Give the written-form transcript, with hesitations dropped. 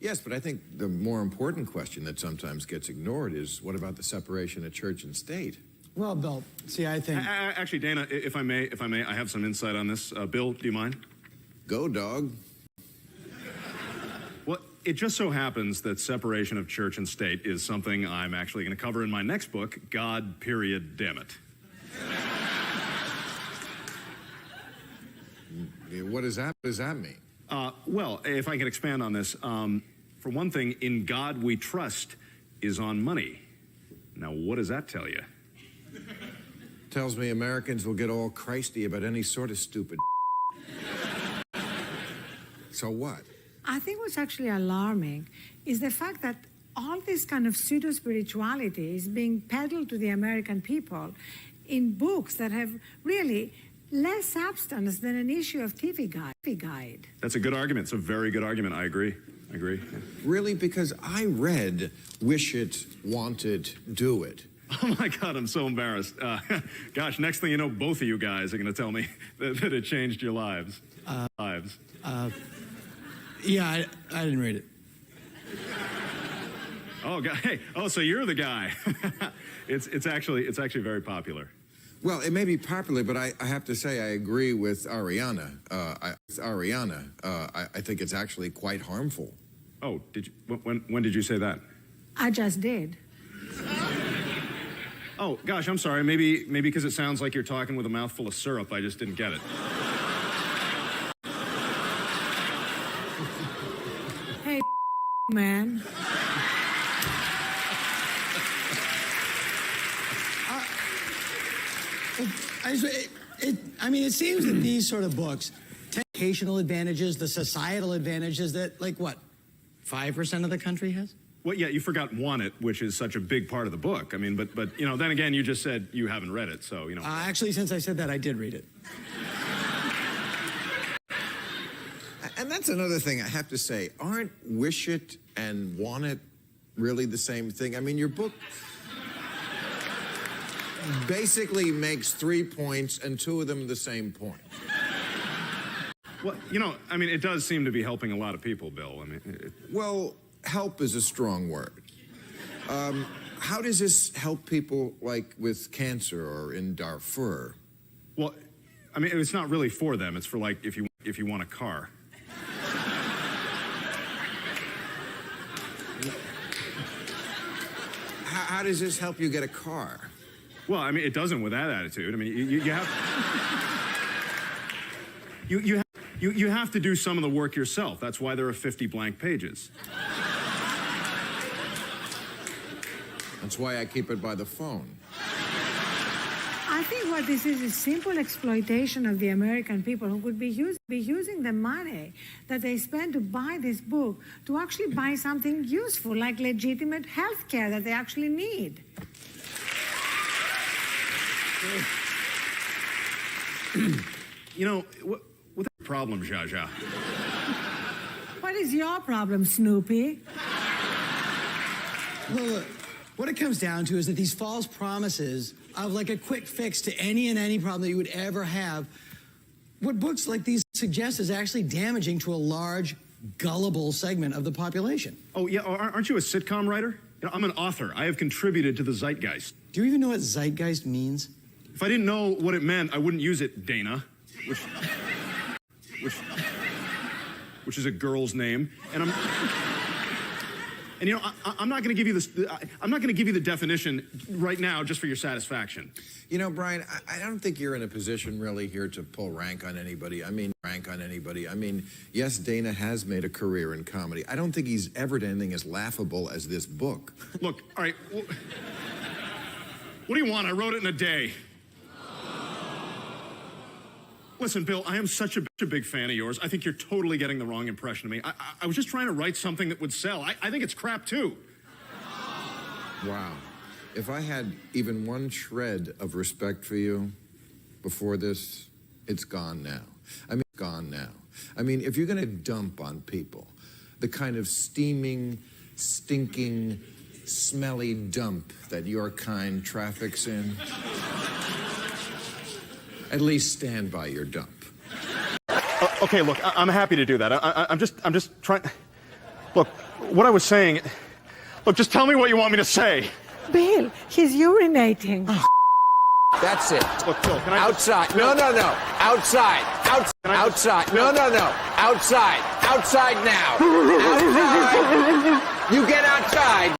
Yes, but I think the more important question that sometimes gets ignored is, what about the separation of church and state? Well, Bill, see, I think... Actually, Dana, if I may, I have some insight on this. Bill, do you mind? Go, dog. Well, it just so happens that separation of church and state is something I'm actually going to cover in my next book, God, period, damn it. What does that mean? Well, if I can expand on this, for one thing, in God we trust is on money. Now, what does that tell you? Tells me Americans will get all Christy about any sort of stupid. So what? I think what's actually alarming is the fact that all this kind of pseudo-spirituality is being peddled to the American people in books that have really less substance than an issue of TV guide. That's a good argument. It's a very good argument. I agree. Really? Because I read Wish It, Want It, Do It. Oh my God, I'm so embarrassed. Gosh, next thing you know, both of you guys are going to tell me that it changed your lives. Yeah, I didn't read it. Oh, God, hey, so you're the guy. It's actually very popular. Well, it may be popular, but I have to say I agree with Ariana. I think it's actually quite harmful. Oh, did you? When did you say that? I just did. Oh, gosh, I'm sorry. Maybe because it sounds like you're talking with a mouthful of syrup, I just didn't get it. Hey, man. I mean, it seems that these sort of books, educational advantages, the societal advantages that, like, what, 5% of the country has? Well, yeah, you forgot Want It, which is such a big part of the book. I mean, but you know, then again, you just said you haven't read it, so, you know. Actually, since I said that, I did read it. And that's another thing I have to say. Aren't Wish It and Want It really the same thing? I mean, your book basically makes 3 points, and 2 of them the same point. Well, you know, I mean, it does seem to be helping a lot of people, Bill. I mean, Well, help is a strong word. How does this help people, like, with cancer or in Darfur? Well, I mean, it's not really for them. It's for, like, if you want a car. How does this help you get a car? Well, I mean, it doesn't with that attitude. I mean, you have you have to do some of the work yourself. That's why there are 50 blank pages. That's why I keep it by the phone. I think what this is simple exploitation of the American people who could be using the money that they spend to buy this book to actually buy something useful, like legitimate health care that they actually need. You know, what's the problem, Zsa Zsa? What is your problem, Snoopy? Well, look, what it comes down to is that these false promises of, like, a quick fix to any problem that you would ever have, what books like these suggest is actually damaging to a large, gullible segment of the population. Oh, yeah, aren't you a sitcom writer? You know, I'm an author. I have contributed to the zeitgeist. Do you even know what zeitgeist means? If I didn't know what it meant, I wouldn't use it, Dana, which is a girl's name, and you know, I'm not going to give you this. I'm not going to give you the definition right now, just for your satisfaction. You know, Brian, I don't think you're in a position really here to pull rank on anybody. I mean, yes, Dana has made a career in comedy. I don't think he's ever done anything as laughable as this book. Look, all right. What do you want? I wrote it in a day. Listen, Bill, I am such a big fan of yours. I think you're totally getting the wrong impression of me. I was just trying to write something that would sell. I think it's crap, too. Wow. If I had even one shred of respect for you before this, it's gone now. I mean, if you're going to dump on people, the kind of steaming, stinking, smelly dump that your kind traffics in, at least stand by your dump. Okay, look, I'm happy to do that. I'm just trying. Look, what I was saying... Look, just tell me what you want me to say. Bill, he's urinating. That's it. Look, Bill, can I... Outside. No. Outside. Outside. No. Outside. Outside now. Outside. You get outside.